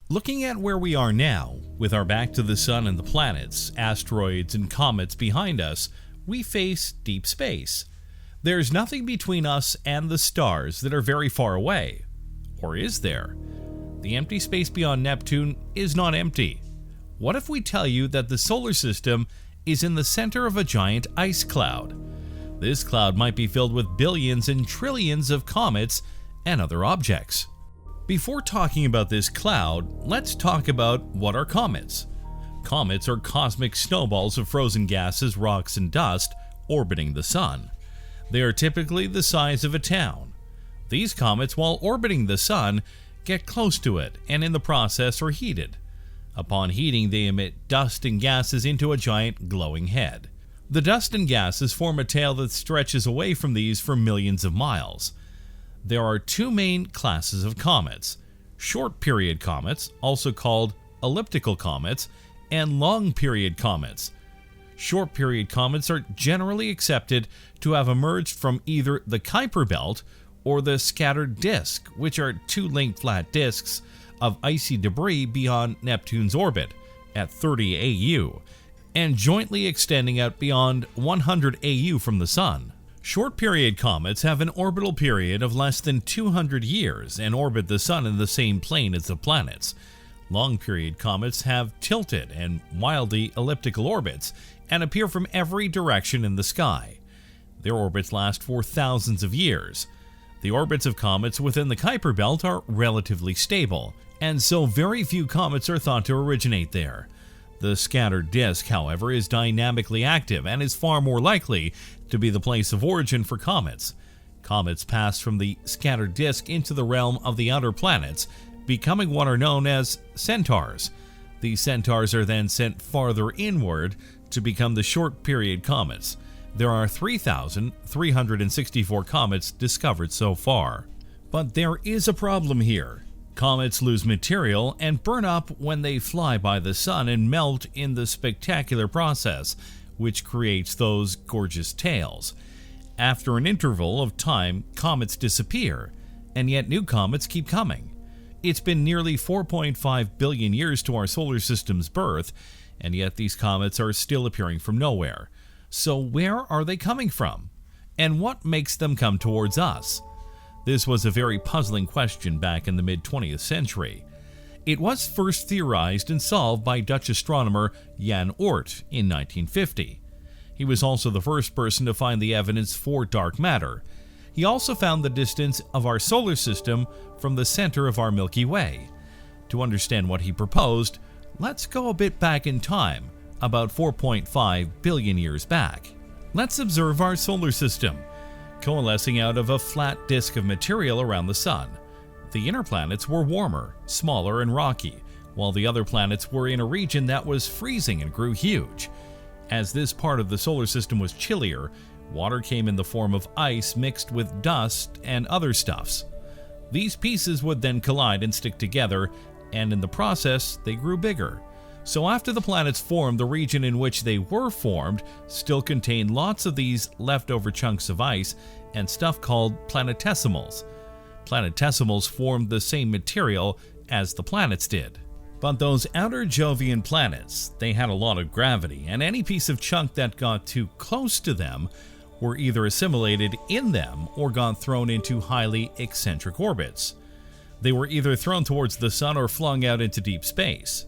Looking at where we are now, with our back to the sun and the planets, asteroids, and comets behind us, we face deep space. There's nothing between us and the stars that are very far away. Or is there? The empty space beyond Neptune is not empty. What if we tell you that the solar system is in the center of a giant ice cloud? This cloud might be filled with billions and trillions of comets and other objects. Before talking about this cloud, let's talk about what are comets. Comets are cosmic snowballs of frozen gases, rocks, and dust orbiting the sun. They are typically the size of a town. These comets, while orbiting the sun, get close to it and in the process are heated. Upon heating, they emit dust and gases into a giant glowing head. The dust and gases form a tail that stretches away from these for millions of miles. There are two main classes of comets: short-period comets, also called elliptical comets, and long-period comets. Short-period comets are generally accepted to have emerged from either the Kuiper belt or the scattered disk, which are two linked flat disks of icy debris beyond Neptune's orbit at 30 AU, and jointly extending out beyond 100 AU from the Sun. Short-period comets have an orbital period of less than 200 years and orbit the Sun in the same plane as the planets. Long-period comets have tilted and wildly elliptical orbits and appear from every direction in the sky. Their orbits last for thousands of years. The orbits of comets within the Kuiper belt are relatively stable, and so very few comets are thought to originate there. The scattered disk, however, is dynamically active and is far more likely to be the place of origin for comets. Comets pass from the scattered disk into the realm of the outer planets, becoming what are known as centaurs. These centaurs are then sent farther inward to become the short-period comets. There are 3,364 comets discovered so far. But there is a problem here. Comets lose material and burn up when they fly by the sun and melt in the spectacular process, which creates those gorgeous tails. After an interval of time, comets disappear, and yet new comets keep coming. It's been nearly 4.5 billion years to our solar system's birth, and yet these comets are still appearing from nowhere. So where are they coming from? And what makes them come towards us? This was a very puzzling question back in the mid-20th century. It was first theorized and solved by Dutch astronomer Jan Oort in 1950. He was also the first person to find the evidence for dark matter. He also found the distance of our solar system from the center of our Milky Way. To understand what he proposed, let's go a bit back in time, about 4.5 billion years back. Let's observe our solar system, coalescing out of a flat disk of material around the sun. The inner planets were warmer, smaller, and rocky, while the other planets were in a region that was freezing and grew huge. As this part of the solar system was chillier, water came in the form of ice mixed with dust and other stuffs. These pieces would then collide and stick together, and in the process, they grew bigger. So after the planets formed, the region in which they were formed still contained lots of these leftover chunks of ice and stuff called planetesimals. Planetesimals formed the same material as the planets did. But those outer Jovian planets, they had a lot of gravity, and any piece of chunk that got too close to them were either assimilated in them or got thrown into highly eccentric orbits. They were either thrown towards the sun or flung out into deep space.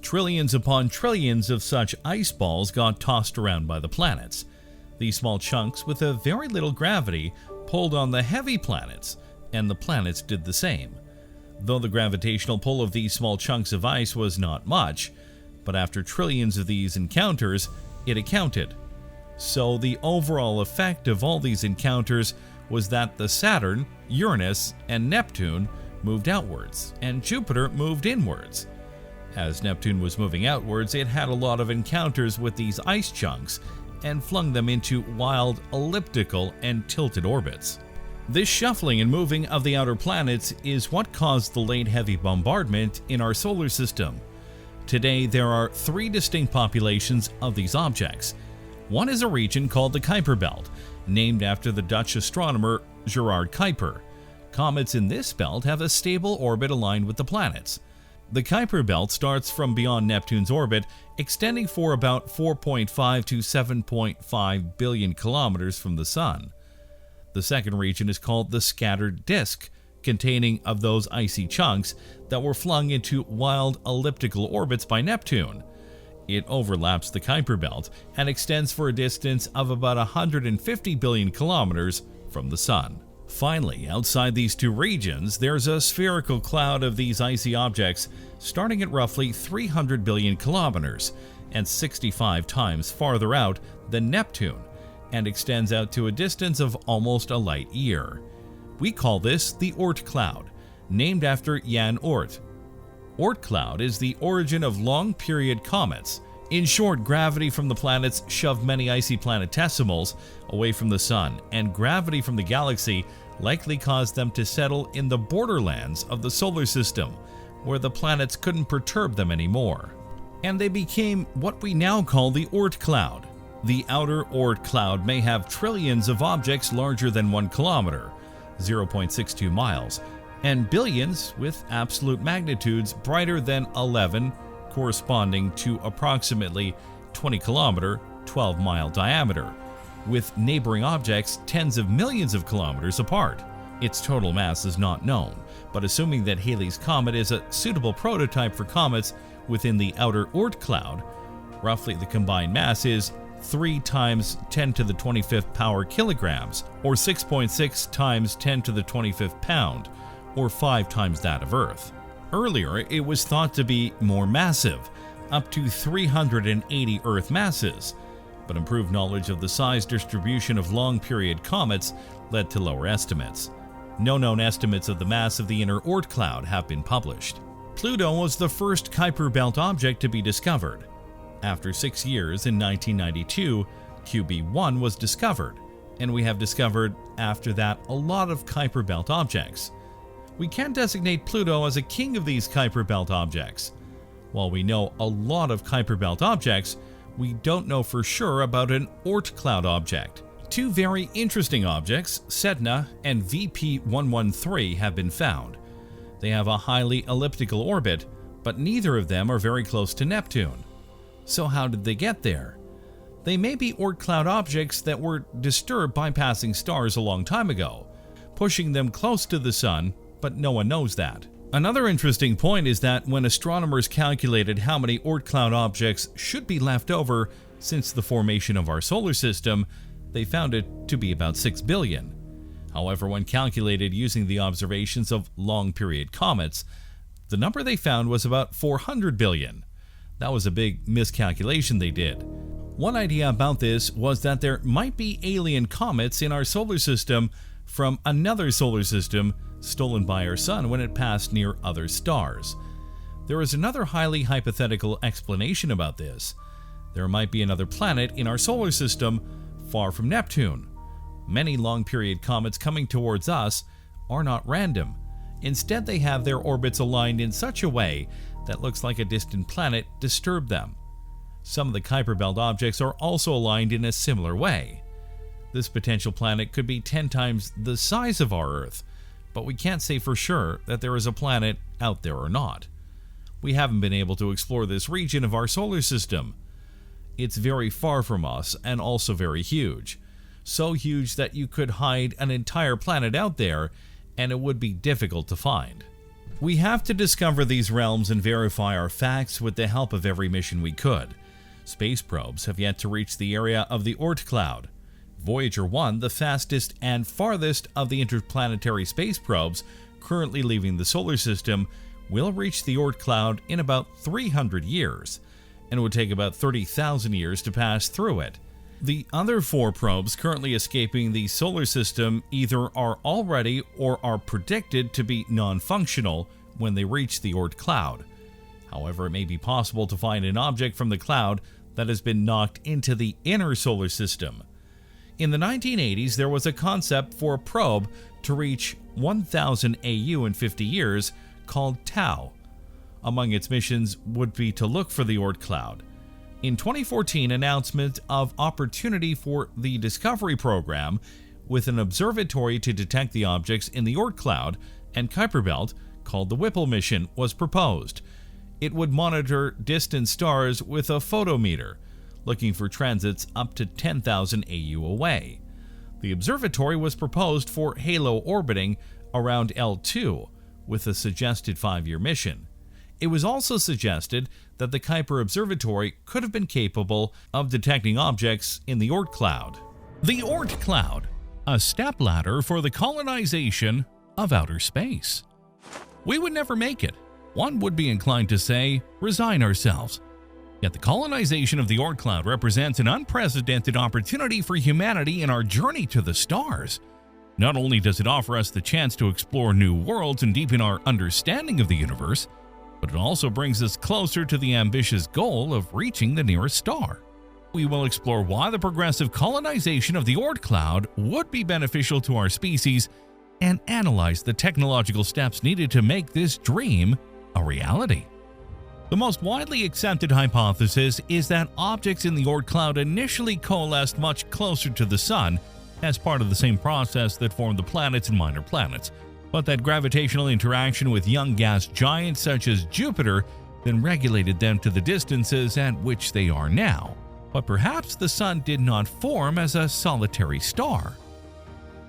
Trillions upon trillions of such ice balls got tossed around by the planets. These small chunks with a very little gravity pulled on the heavy planets, and the planets did the same. Though the gravitational pull of these small chunks of ice was not much, but after trillions of these encounters, it accounted. So the overall effect of all these encounters was that the Saturn, Uranus, and Neptune moved outwards, and Jupiter moved inwards. As Neptune was moving outwards, it had a lot of encounters with these ice chunks and flung them into wild elliptical and tilted orbits. This shuffling and moving of the outer planets is what caused the late heavy bombardment in our solar system. Today, there are three distinct populations of these objects. One is a region called the Kuiper belt, named after the Dutch astronomer Gerard Kuiper. Comets in this belt have a stable orbit aligned with the planets. The Kuiper belt starts from beyond Neptune's orbit, extending for about 4.5 to 7.5 billion kilometers from the Sun. The second region is called the scattered disk, containing of those icy chunks that were flung into wild elliptical orbits by Neptune. It overlaps the Kuiper belt and extends for a distance of about 150 billion kilometers from the Sun. Finally, outside these two regions, there's a spherical cloud of these icy objects starting at roughly 300 billion kilometers and 65 times farther out than Neptune, and extends out to a distance of almost a light year. We call this the Oort cloud, named after Jan Oort. Oort cloud is the origin of long-period comets. In short, gravity from the planets shoved many icy planetesimals away from the Sun, and gravity from the galaxy likely caused them to settle in the borderlands of the solar system, where the planets couldn't perturb them anymore. And they became what we now call the Oort cloud. The outer Oort cloud may have trillions of objects larger than 1 kilometer, 0.62 miles, and billions with absolute magnitudes brighter than 11, corresponding to approximately 20 kilometer, 12-mile diameter, with neighboring objects tens of millions of kilometers apart. Its total mass is not known, but assuming that Halley's Comet is a suitable prototype for comets within the outer Oort cloud, roughly the combined mass is 3 times 10 to the 25th power kilograms, or 6.6 times 10 to the 25th pound, or 5 times that of Earth. Earlier, it was thought to be more massive, up to 380 Earth masses, but improved knowledge of the size distribution of long-period comets led to lower estimates. No known estimates of the mass of the inner Oort cloud have been published. Pluto was the first Kuiper belt object to be discovered. After 6 years, in 1992, QB1 was discovered, and we have discovered after that a lot of Kuiper belt objects. We can designate Pluto as a king of these Kuiper belt objects. While we know a lot of Kuiper belt objects, we don't know for sure about an Oort cloud object. 2 very interesting objects, Sedna and VP113, have been found. They have a highly elliptical orbit, but neither of them are very close to Neptune. So how did they get there? They may be Oort cloud objects that were disturbed by passing stars a long time ago, pushing them close to the Sun, but no one knows that. Another interesting point is that when astronomers calculated how many Oort cloud objects should be left over since the formation of our solar system, they found it to be about 6 billion. However, when calculated using the observations of long-period comets, the number they found was about 400 billion. That was a big miscalculation they did. One idea about this was that there might be alien comets in our solar system from another solar system stolen by our Sun when it passed near other stars. There is another highly hypothetical explanation about this. There might be another planet in our solar system far from Neptune. Many long-period comets coming towards us are not random. Instead, they have their orbits aligned in such a way that looks like a distant planet disturbed them. Some of the Kuiper belt objects are also aligned in a similar way. This potential planet could be 10 times the size of our Earth, but we can't say for sure that there is a planet out there or not. We haven't been able to explore this region of our solar system. It's very far from us and also very huge. So huge that you could hide an entire planet out there and it would be difficult to find. We have to discover these realms and verify our facts with the help of every mission we could. Space probes have yet to reach the area of the Oort cloud. Voyager 1, the fastest and farthest of the interplanetary space probes currently leaving the solar system, will reach the Oort cloud in about 300 years, and it would take about 30,000 years to pass through it. The other 4 probes currently escaping the solar system either are already or are predicted to be non-functional when they reach the Oort cloud. However, it may be possible to find an object from the cloud that has been knocked into the inner solar system. In the 1980s, there was a concept for a probe to reach 1,000 AU in 50 years called Tau. Among its missions would be to look for the Oort cloud. In 2014, announcement of opportunity for the Discovery program with an observatory to detect the objects in the Oort cloud and Kuiper belt called the Whipple mission, was proposed. It would monitor distant stars with a photometer, looking for transits up to 10,000 AU away. The observatory was proposed for halo orbiting around L2, with a suggested 5-year mission. It was also suggested that the Kuiper observatory could have been capable of detecting objects in the Oort cloud. The Oort cloud, a stepladder for the colonization of outer space. We would never make it. One would be inclined to say, resign ourselves. Yet the colonization of the Oort cloud represents an unprecedented opportunity for humanity in our journey to the stars. Not only does it offer us the chance to explore new worlds and deepen our understanding of the universe, but it also brings us closer to the ambitious goal of reaching the nearest star. We will explore why the progressive colonization of the Oort cloud would be beneficial to our species and analyze the technological steps needed to make this dream a reality. The most widely accepted hypothesis is that objects in the Oort cloud initially coalesced much closer to the Sun as part of the same process that formed the planets and minor planets, but that gravitational interaction with young gas giants such as Jupiter then regulated them to the distances at which they are now. But perhaps the Sun did not form as a solitary star.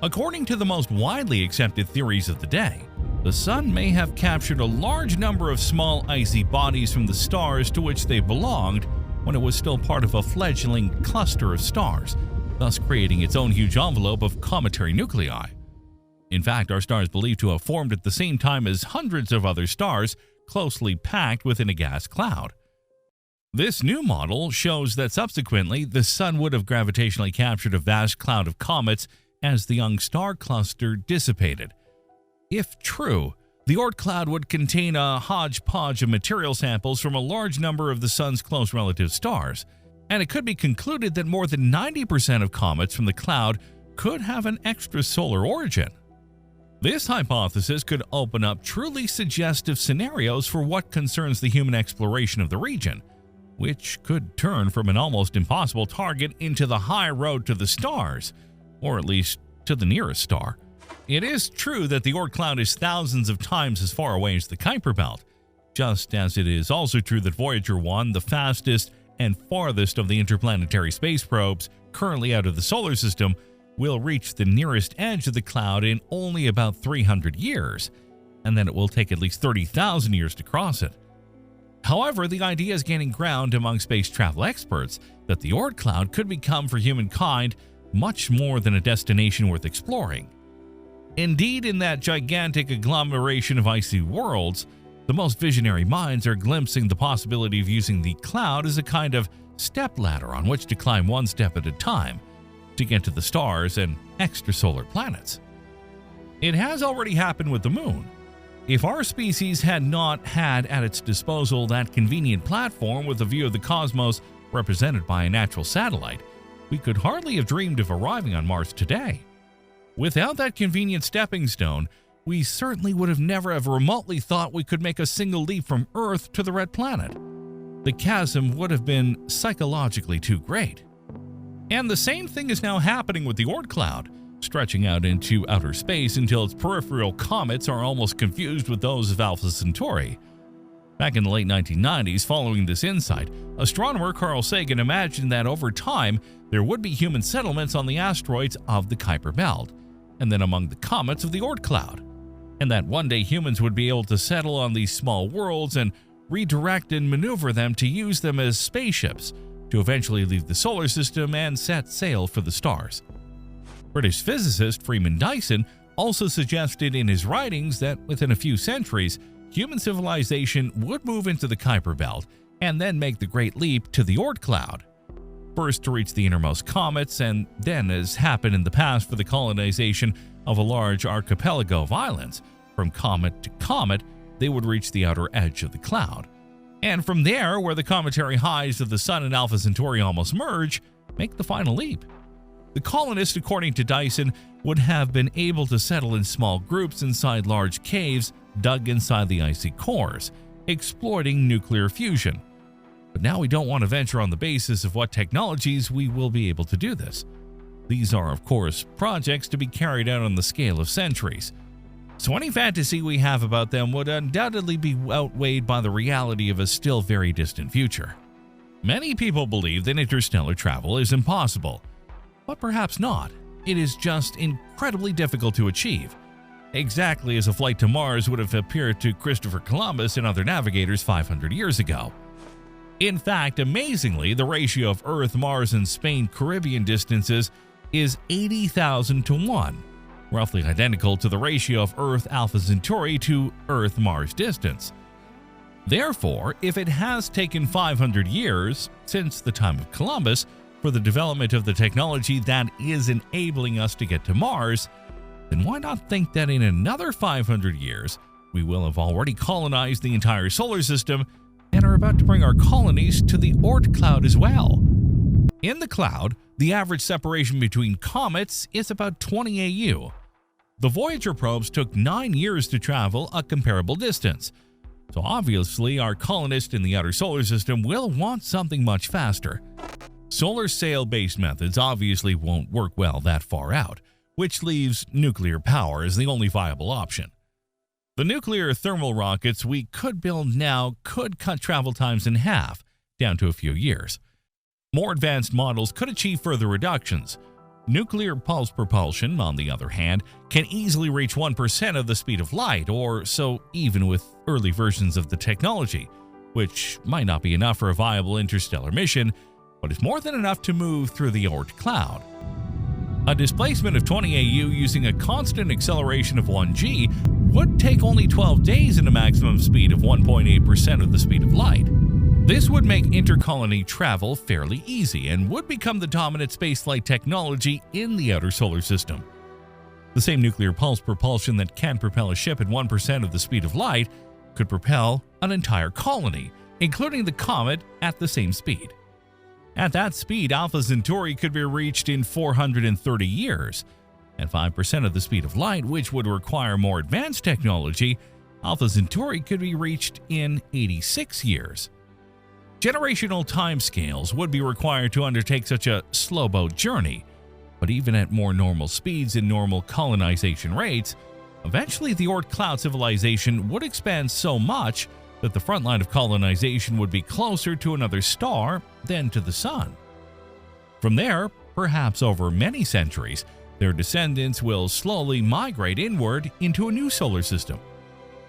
According to the most widely accepted theories of the day, the Sun may have captured a large number of small icy bodies from the stars to which they belonged when it was still part of a fledgling cluster of stars, thus creating its own huge envelope of cometary nuclei. In fact, our star is believed to have formed at the same time as hundreds of other stars closely packed within a gas cloud. This new model shows that subsequently the Sun would have gravitationally captured a vast cloud of comets as the young star cluster dissipated. If true, the Oort cloud would contain a hodgepodge of material samples from a large number of the Sun's close relative stars, and it could be concluded that more than 90% of comets from the cloud could have an extrasolar origin. This hypothesis could open up truly suggestive scenarios for what concerns the human exploration of the region, which could turn from an almost impossible target into the high road to the stars, or at least to the nearest star. It is true that the Oort cloud is thousands of times as far away as the Kuiper belt, just as it is also true that Voyager 1, the fastest and farthest of the interplanetary space probes currently out of the solar system, will reach the nearest edge of the cloud in only about 300 years, and then it will take at least 30,000 years to cross it. However, the idea is gaining ground among space travel experts that the Oort cloud could become for humankind much more than a destination worth exploring. Indeed, in that gigantic agglomeration of icy worlds, the most visionary minds are glimpsing the possibility of using the cloud as a kind of stepladder on which to climb one step at a time to get to the stars and extrasolar planets. It has already happened with the Moon. If our species had not had at its disposal that convenient platform with a view of the cosmos represented by a natural satellite, we could hardly have dreamed of arriving on Mars today. Without that convenient stepping stone, we certainly would have never have remotely thought we could make a single leap from Earth to the Red Planet. The chasm would have been psychologically too great. And the same thing is now happening with the Oort cloud, stretching out into outer space until its peripheral comets are almost confused with those of Alpha Centauri. Back in the late 1990s, following this insight, astronomer Carl Sagan imagined that over time there would be human settlements on the asteroids of the Kuiper belt, and then among the comets of the Oort cloud, and that one day humans would be able to settle on these small worlds and redirect and maneuver them to use them as spaceships to eventually leave the solar system and set sail for the stars. British physicist Freeman Dyson also suggested in his writings that within a few centuries, human civilization would move into the Kuiper belt and then make the great leap to the Oort cloud, first to reach the innermost comets, and then, as happened in the past for the colonization of a large archipelago of islands, from comet to comet, they would reach the outer edge of the cloud. And from there, where the cometary highs of the Sun and Alpha Centauri almost merge, make the final leap. The colonists, according to Dyson, would have been able to settle in small groups inside large caves dug inside the icy cores, exploiting nuclear fusion. But now we don't want to venture on the basis of what technologies we will be able to do this. These are, of course, projects to be carried out on the scale of centuries. So any fantasy we have about them would undoubtedly be outweighed by the reality of a still very distant future. Many people believe that interstellar travel is impossible, but perhaps not. It is just incredibly difficult to achieve, exactly as a flight to Mars would have appeared to Christopher Columbus and other navigators 500 years ago. In fact, amazingly, the ratio of Earth, Mars, and Spain-Caribbean distances is 80,000 to 1, roughly identical to the ratio of Earth Alpha Centauri to Earth-Mars distance. Therefore, if it has taken 500 years since the time of Columbus for the development of the technology that is enabling us to get to Mars, then why not think that in another 500 years we will have already colonized the entire solar system and are about to bring our colonies to the Oort cloud as well? In the cloud, the average separation between comets is about 20 AU. The Voyager probes took 9 years to travel a comparable distance, so obviously our colonists in the outer solar system will want something much faster. Solar sail-based methods obviously won't work well that far out, which leaves nuclear power as the only viable option. The nuclear thermal rockets we could build now could cut travel times in half, down to a few years. More advanced models could achieve further reductions. Nuclear pulse propulsion, on the other hand, can easily reach 1% of the speed of light, or so even with early versions of the technology, which might not be enough for a viable interstellar mission, but is more than enough to move through the Oort cloud. A displacement of 20 AU using a constant acceleration of 1g would take only 12 days at a maximum speed of 1.8% of the speed of light. This would make intercolony travel fairly easy and would become the dominant spaceflight technology in the outer solar system. The same nuclear pulse propulsion that can propel a ship at 1% of the speed of light could propel an entire colony, including the comet, at the same speed. At that speed, Alpha Centauri could be reached in 430 years. At 5% of the speed of light, which would require more advanced technology, Alpha Centauri could be reached in 86 years. Generational timescales would be required to undertake such a slow boat journey, but even at more normal speeds and normal colonization rates, eventually the Oort cloud civilization would expand so much that the front line of colonization would be closer to another star than to the Sun. From there, perhaps over many centuries, their descendants will slowly migrate inward into a new solar system.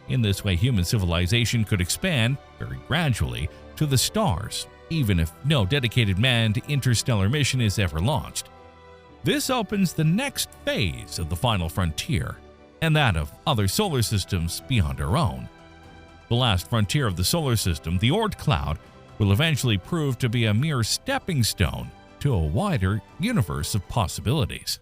In this way, human civilization could expand, very gradually, to the stars, even if no dedicated manned interstellar mission is ever launched. This opens the next phase of the final frontier, and that of other solar systems beyond our own. The last frontier of the solar system, the Oort cloud, will eventually prove to be a mere stepping stone to a wider universe of possibilities.